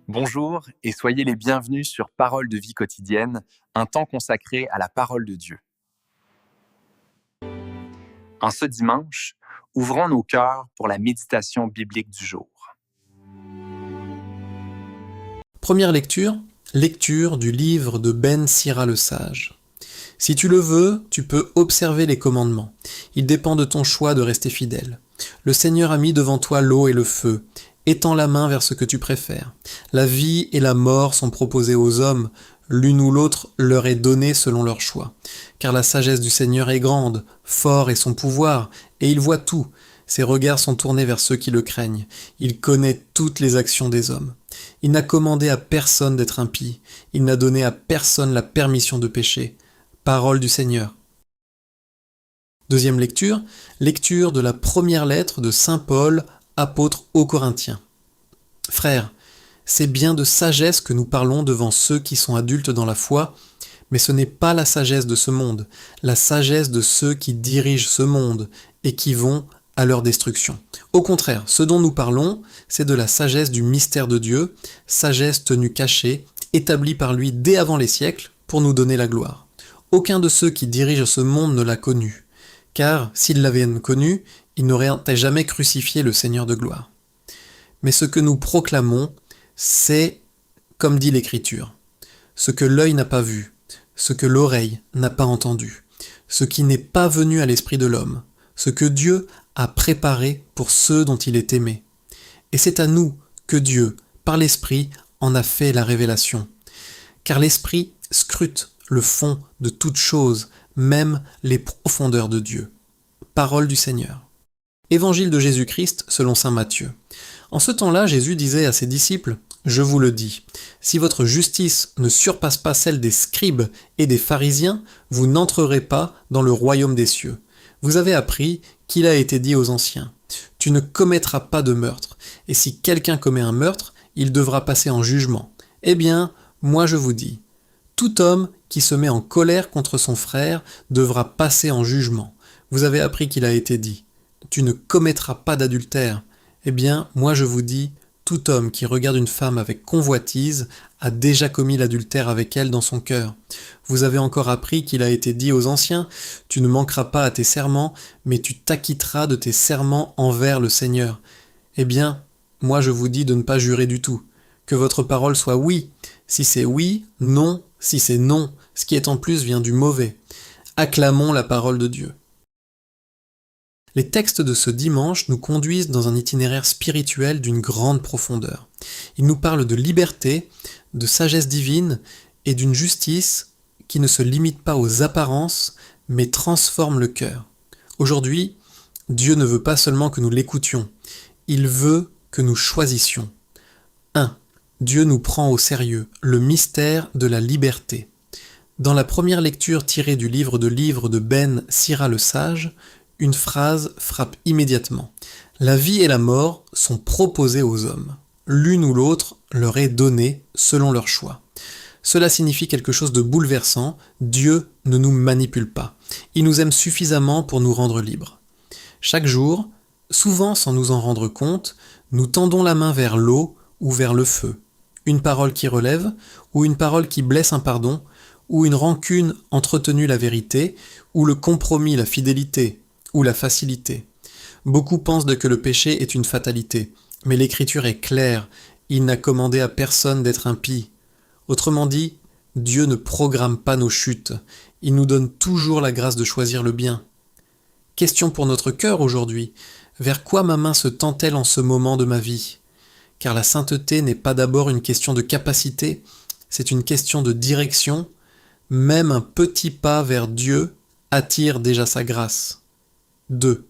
Bonjour et soyez les bienvenus sur Parole de vie quotidienne, un temps consacré à la parole de Dieu. En ce dimanche, ouvrons nos cœurs pour la méditation biblique du jour. Première lecture, lecture du livre de Ben Sira le Sage. Si tu le veux, tu peux observer les commandements. Il dépend de ton choix de rester fidèle. Le Seigneur a mis devant toi l'eau et le feu. Étends la main vers ce que tu préfères. La vie et la mort sont proposées aux hommes. L'une ou l'autre leur est donnée selon leur choix. Car la sagesse du Seigneur est grande, fort est son pouvoir, et il voit tout. Ses regards sont tournés vers ceux qui le craignent. Il connaît toutes les actions des hommes. Il n'a commandé à personne d'être impie. Il n'a donné à personne la permission de pécher. Parole du Seigneur. Deuxième lecture, lecture de la première lettre de Saint Paul, apôtre aux Corinthiens. Frères, c'est bien de sagesse que nous parlons devant ceux qui sont adultes dans la foi, mais ce n'est pas la sagesse de ce monde, la sagesse de ceux qui dirigent ce monde et qui vont à leur destruction. Au contraire, ce dont nous parlons, c'est de la sagesse du mystère de Dieu, sagesse tenue cachée, établie par lui dès avant les siècles, pour nous donner la gloire. Aucun de ceux qui dirigent ce monde ne l'a connu, car s'ils l'avaient connu, ils n'auraient jamais crucifié le Seigneur de gloire. Mais ce que nous proclamons, c'est, comme dit l'Écriture, ce que l'œil n'a pas vu, ce que l'oreille n'a pas entendu, ce qui n'est pas venu à l'esprit de l'homme, ce que Dieu a préparé pour ceux dont il est aimé. Et c'est à nous que Dieu, par l'Esprit, en a fait la révélation. Car l'Esprit scrute le fond de toutes choses, même les profondeurs de Dieu. Parole du Seigneur. Évangile de Jésus-Christ selon saint Matthieu. En ce temps-là, Jésus disait à ses disciples, « Je vous le dis, si votre justice ne surpasse pas celle des scribes et des pharisiens, vous n'entrerez pas dans le royaume des cieux. Vous avez appris qu'il a été dit aux anciens, « Tu ne commettras pas de meurtre, et si quelqu'un commet un meurtre, il devra passer en jugement. Eh bien, moi je vous dis, tout homme qui se met en colère contre son frère devra passer en jugement. Vous avez appris qu'il a été dit, « Tu ne commettras pas d'adultère. » Eh bien, moi je vous dis, tout homme qui regarde une femme avec convoitise a déjà commis l'adultère avec elle dans son cœur. Vous avez encore appris qu'il a été dit aux anciens, « Tu ne manqueras pas à tes serments, mais tu t'acquitteras de tes serments envers le Seigneur. » Eh bien, moi je vous dis de ne pas jurer du tout. Que votre parole soit oui. Si c'est oui, non. Si c'est non, ce qui est en plus vient du mauvais. Acclamons la parole de Dieu. Les textes de ce dimanche nous conduisent dans un itinéraire spirituel d'une grande profondeur. Ils nous parlent de liberté, de sagesse divine et d'une justice qui ne se limite pas aux apparences, mais transforme le cœur. Aujourd'hui, Dieu ne veut pas seulement que nous l'écoutions, il veut que nous choisissions. 1. Dieu nous prend au sérieux, le mystère de la liberté. Dans la première lecture tirée du livre de Ben Sira le Sage, une phrase frappe immédiatement. La vie et la mort sont proposées aux hommes. L'une ou l'autre leur est donnée selon leur choix. Cela signifie quelque chose de bouleversant. Dieu ne nous manipule pas. Il nous aime suffisamment pour nous rendre libres. Chaque jour, souvent sans nous en rendre compte, nous tendons la main vers l'eau ou vers le feu. Une parole qui relève, ou une parole qui blesse un pardon, ou une rancune entretenue la vérité, ou le compromis la fidélité, ou la facilité. Beaucoup pensent que le péché est une fatalité, mais l'Écriture est claire, il n'a commandé à personne d'être impie. Autrement dit, Dieu ne programme pas nos chutes, il nous donne toujours la grâce de choisir le bien. Question pour notre cœur aujourd'hui, vers quoi ma main se tend-elle en ce moment de ma vie ? Car la sainteté n'est pas d'abord une question de capacité, c'est une question de direction. Même un petit pas vers Dieu attire déjà sa grâce. 2.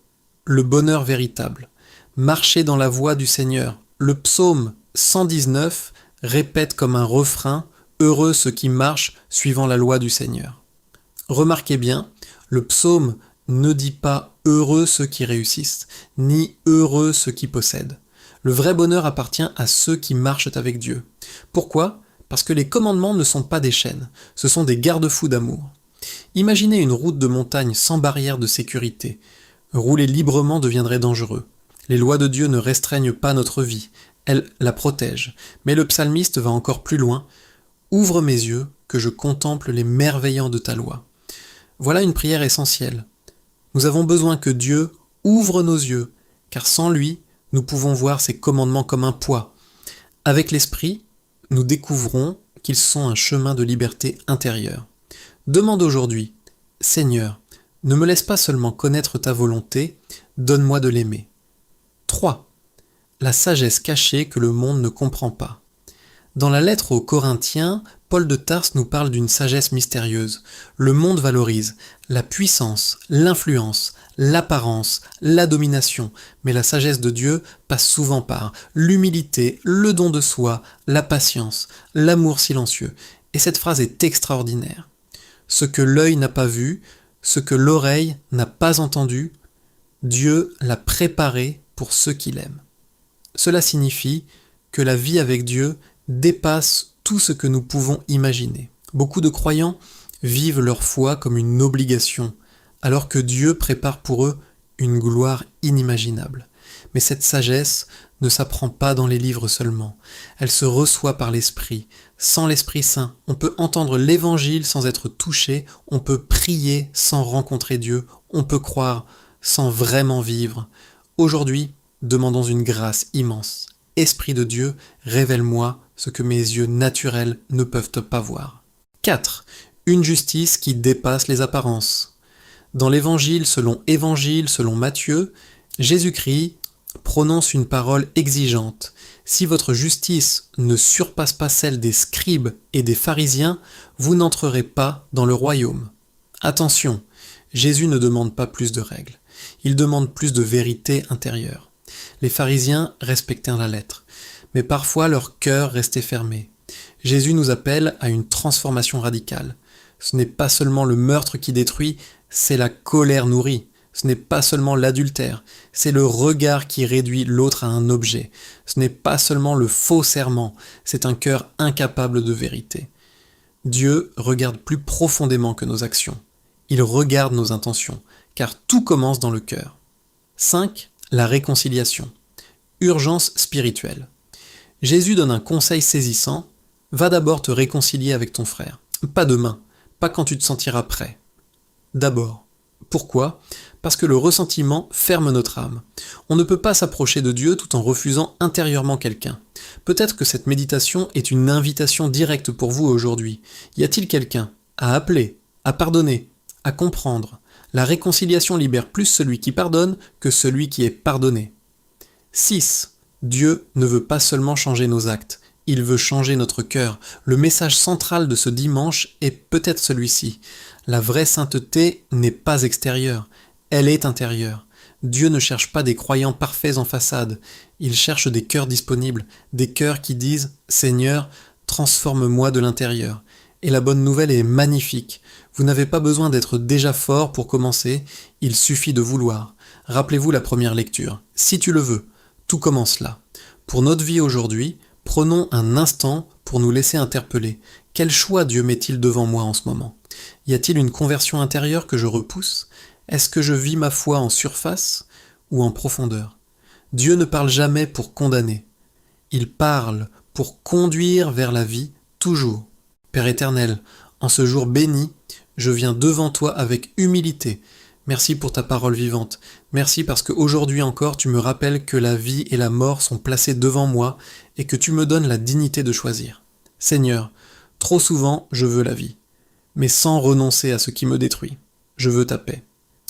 Le bonheur véritable. Marcher dans la voie du Seigneur. Le psaume 119 répète comme un refrain « Heureux ceux qui marchent suivant la loi du Seigneur ». Remarquez bien, le psaume ne dit pas « Heureux ceux qui réussissent », ni « Heureux ceux qui possèdent ». Le vrai bonheur appartient à ceux qui marchent avec Dieu. Pourquoi ? Parce que les commandements ne sont pas des chaînes, ce sont des garde-fous d'amour. Imaginez une route de montagne sans barrière de sécurité. Rouler librement deviendrait dangereux. Les lois de Dieu ne restreignent pas notre vie, elle la protège. Mais le psalmiste va encore plus loin. Ouvre mes yeux, que je contemple les merveillants de ta loi. Voilà une prière essentielle. Nous avons besoin que Dieu ouvre nos yeux, car sans lui, nous pouvons voir ses commandements comme un poids. Avec l'Esprit, nous découvrons qu'ils sont un chemin de liberté intérieure. Demande aujourd'hui, Seigneur, ne me laisse pas seulement connaître ta volonté, donne-moi de l'aimer. 3. La sagesse cachée que le monde ne comprend pas. Dans la lettre aux Corinthiens, Paul de Tarse nous parle d'une sagesse mystérieuse. Le monde valorise la puissance, l'influence, l'apparence, la domination, mais la sagesse de Dieu passe souvent par l'humilité, le don de soi, la patience, l'amour silencieux. Et cette phrase est extraordinaire. Ce que l'œil n'a pas vu, ce que l'oreille n'a pas entendu, Dieu l'a préparé pour ceux qui l'aiment. Cela signifie que la vie avec Dieu dépasse tout ce que nous pouvons imaginer. Beaucoup de croyants vivent leur foi comme une obligation, alors que Dieu prépare pour eux une gloire inimaginable. Mais cette sagesse ne s'apprend pas dans les livres seulement, elle se reçoit par l'Esprit. Sans l'Esprit Saint, on peut entendre l'Évangile sans être touché, on peut prier sans rencontrer Dieu, on peut croire sans vraiment vivre. Aujourd'hui, demandons une grâce immense. Esprit de Dieu, révèle-moi ce que mes yeux naturels ne peuvent pas voir. 4. Une justice qui dépasse les apparences. Dans l'Évangile selon Matthieu, Jésus-Christ prononce une parole exigeante. Si votre justice ne surpasse pas celle des scribes et des pharisiens, vous n'entrerez pas dans le royaume. Attention, Jésus ne demande pas plus de règles, il demande plus de vérité intérieure. Les pharisiens respectaient la lettre, mais parfois leur cœur restait fermé. Jésus nous appelle à une transformation radicale. Ce n'est pas seulement le meurtre qui détruit, c'est la colère nourrie. Ce n'est pas seulement l'adultère, c'est le regard qui réduit l'autre à un objet. Ce n'est pas seulement le faux serment, c'est un cœur incapable de vérité. Dieu regarde plus profondément que nos actions. Il regarde nos intentions, car tout commence dans le cœur. 5. La réconciliation. Urgence spirituelle. Jésus donne un conseil saisissant. Va d'abord te réconcilier avec ton frère. Pas demain, pas quand tu te sentiras prêt. D'abord. Pourquoi ? Parce que le ressentiment ferme notre âme. On ne peut pas s'approcher de Dieu tout en refusant intérieurement quelqu'un. Peut-être que cette méditation est une invitation directe pour vous aujourd'hui. Y a-t-il quelqu'un à appeler, à pardonner, à comprendre ? La réconciliation libère plus celui qui pardonne que celui qui est pardonné. 6. Dieu ne veut pas seulement changer nos actes, il veut changer notre cœur. Le message central de ce dimanche est peut-être celui-ci. La vraie sainteté n'est pas extérieure, elle est intérieure. Dieu ne cherche pas des croyants parfaits en façade, il cherche des cœurs disponibles, des cœurs qui disent « Seigneur, transforme-moi de l'intérieur ». Et la bonne nouvelle est magnifique. Vous n'avez pas besoin d'être déjà fort pour commencer, il suffit de vouloir. Rappelez-vous la première lecture. Si tu le veux, tout commence là. Pour notre vie aujourd'hui, prenons un instant pour nous laisser interpeller. Quel choix Dieu met-il devant moi en ce moment ? Y a-t-il une conversion intérieure que je repousse ? Est-ce que je vis ma foi en surface ou en profondeur ? Dieu ne parle jamais pour condamner. Il parle pour conduire vers la vie toujours. Père éternel, en ce jour béni, je viens devant toi avec humilité. Merci pour ta parole vivante. Merci parce qu'aujourd'hui encore, tu me rappelles que la vie et la mort sont placées devant moi et que tu me donnes la dignité de choisir. Seigneur, trop souvent, je veux la vie, mais sans renoncer à ce qui me détruit. Je veux ta paix,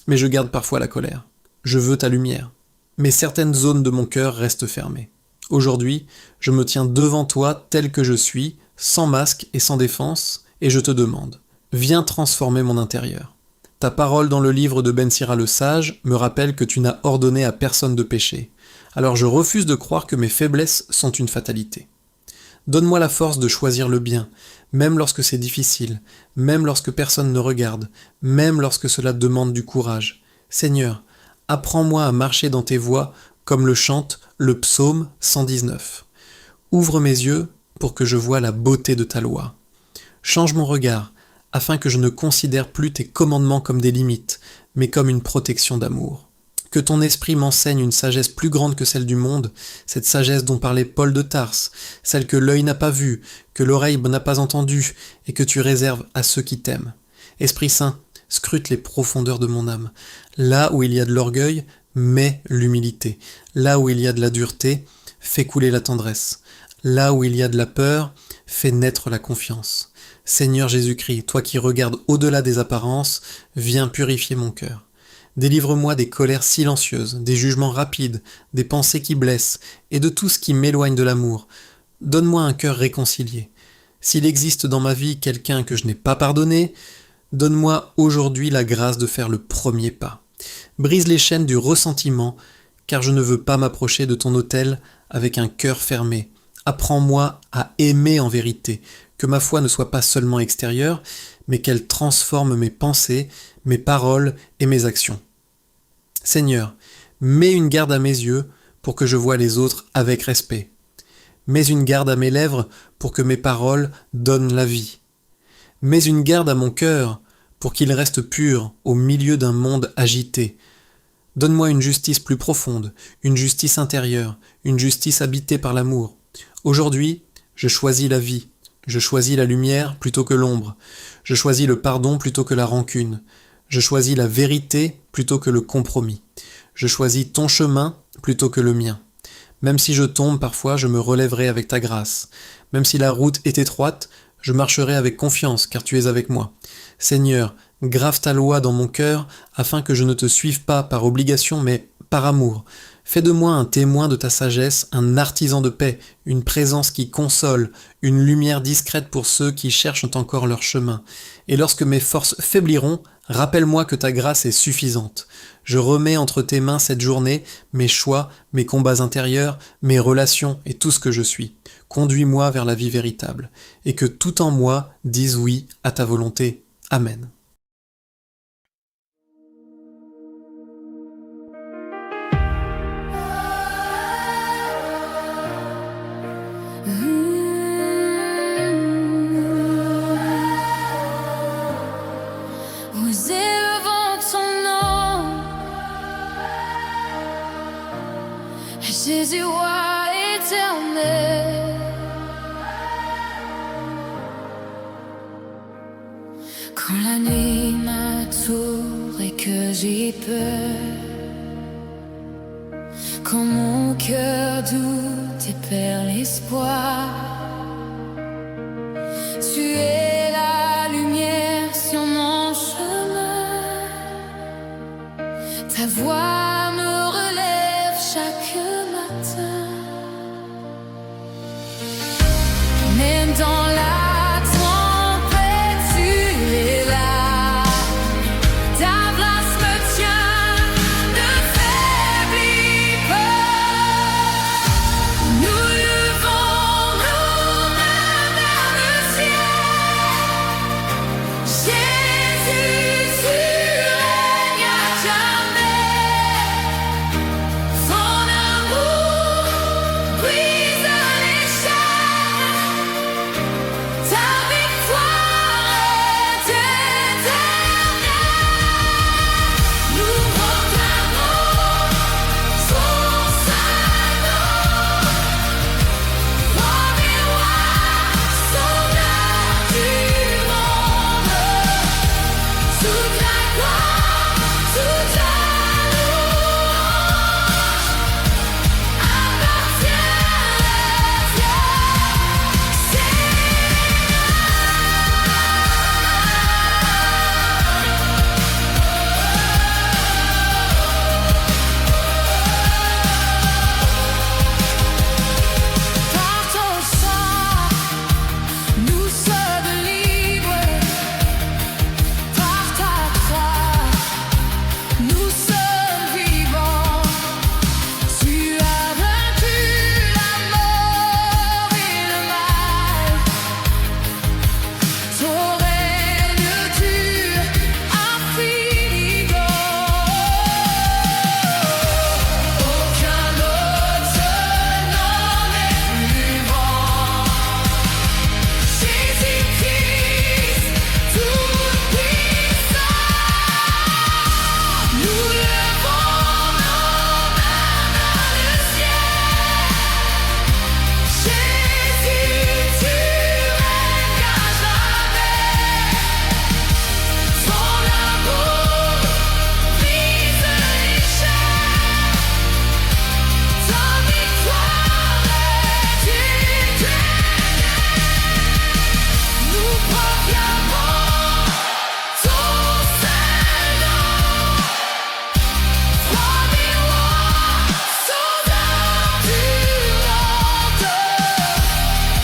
mais je garde parfois la colère. Je veux ta lumière, mais certaines zones de mon cœur restent fermées. Aujourd'hui, je me tiens devant toi tel que je suis, sans masque et sans défense, et je te demande, viens transformer mon intérieur. Ta parole dans le livre de Ben Sira le Sage me rappelle que tu n'as ordonné à personne de pécher. Alors je refuse de croire que mes faiblesses sont une fatalité. Donne-moi la force de choisir le bien, même lorsque c'est difficile, même lorsque personne ne regarde, même lorsque cela demande du courage. Seigneur, apprends-moi à marcher dans tes voies comme le chante le psaume 119. Ouvre mes yeux pour que je voie la beauté de ta loi. Change mon regard, afin que je ne considère plus tes commandements comme des limites, mais comme une protection d'amour. Que ton esprit m'enseigne une sagesse plus grande que celle du monde, cette sagesse dont parlait Paul de Tarse, celle que l'œil n'a pas vue, que l'oreille n'a pas entendue, et que tu réserves à ceux qui t'aiment. Esprit Saint, scrute les profondeurs de mon âme. Là où il y a de l'orgueil, mets l'humilité. Là où il y a de la dureté, fais couler la tendresse. Là où il y a de la peur, fais naître la confiance. Seigneur Jésus-Christ, toi qui regardes au-delà des apparences, viens purifier mon cœur. Délivre-moi des colères silencieuses, des jugements rapides, des pensées qui blessent, et de tout ce qui m'éloigne de l'amour. Donne-moi un cœur réconcilié. S'il existe dans ma vie quelqu'un que je n'ai pas pardonné, donne-moi aujourd'hui la grâce de faire le premier pas. Brise les chaînes du ressentiment, car je ne veux pas m'approcher de ton autel avec un cœur fermé. Apprends-moi à aimer en vérité, que ma foi ne soit pas seulement extérieure, mais qu'elle transforme mes pensées, mes paroles et mes actions. Seigneur, mets une garde à mes yeux pour que je voie les autres avec respect. Mets une garde à mes lèvres pour que mes paroles donnent la vie. Mets une garde à mon cœur pour qu'il reste pur au milieu d'un monde agité. Donne-moi une justice plus profonde, une justice intérieure, une justice habitée par l'amour. Aujourd'hui, je choisis la vie. Je choisis la lumière plutôt que l'ombre. Je choisis le pardon plutôt que la rancune. Je choisis la vérité plutôt que le compromis. Je choisis ton chemin plutôt que le mien. Même si je tombe parfois, je me relèverai avec ta grâce. Même si la route est étroite, je marcherai avec confiance, car tu es avec moi. Seigneur, grave ta loi dans mon cœur, afin que je ne te suive pas par obligation, mais par amour. Fais de moi un témoin de ta sagesse, un artisan de paix, une présence qui console, une lumière discrète pour ceux qui cherchent encore leur chemin. Et lorsque mes forces faibliront, rappelle-moi que ta grâce est suffisante. Je remets entre tes mains cette journée, mes choix, mes combats intérieurs, mes relations et tout ce que je suis. Conduis-moi vers la vie véritable, et que tout en moi dise oui à ta volonté. Amen. Nous élevons ton nom, Jésus roi éternel. Quand la nuit m'entoure et que j'ai peur, quand mon cœur doute et perd l'espoir, tu es la lumière sur mon chemin. Ta voix me relève chaque matin. Même dans la tempête, tu es là. Ta grâce me tient, ne faiblis pas. Nous levons nos mains vers le ciel. Jésus, tu règnes à jamais.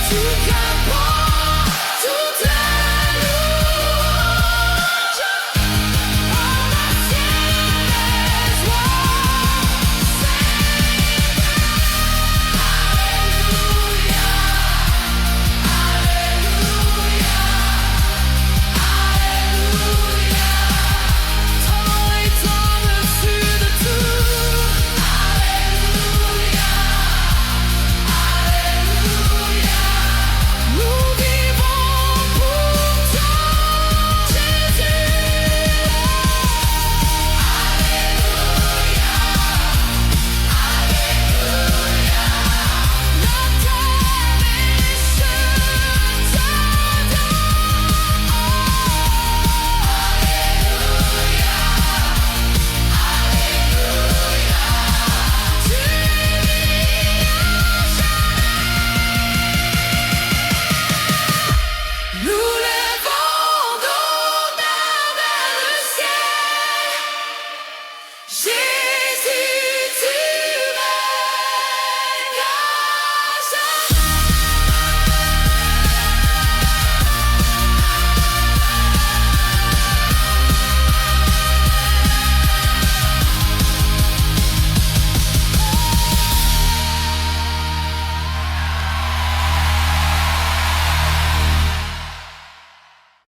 Tout qu'importe.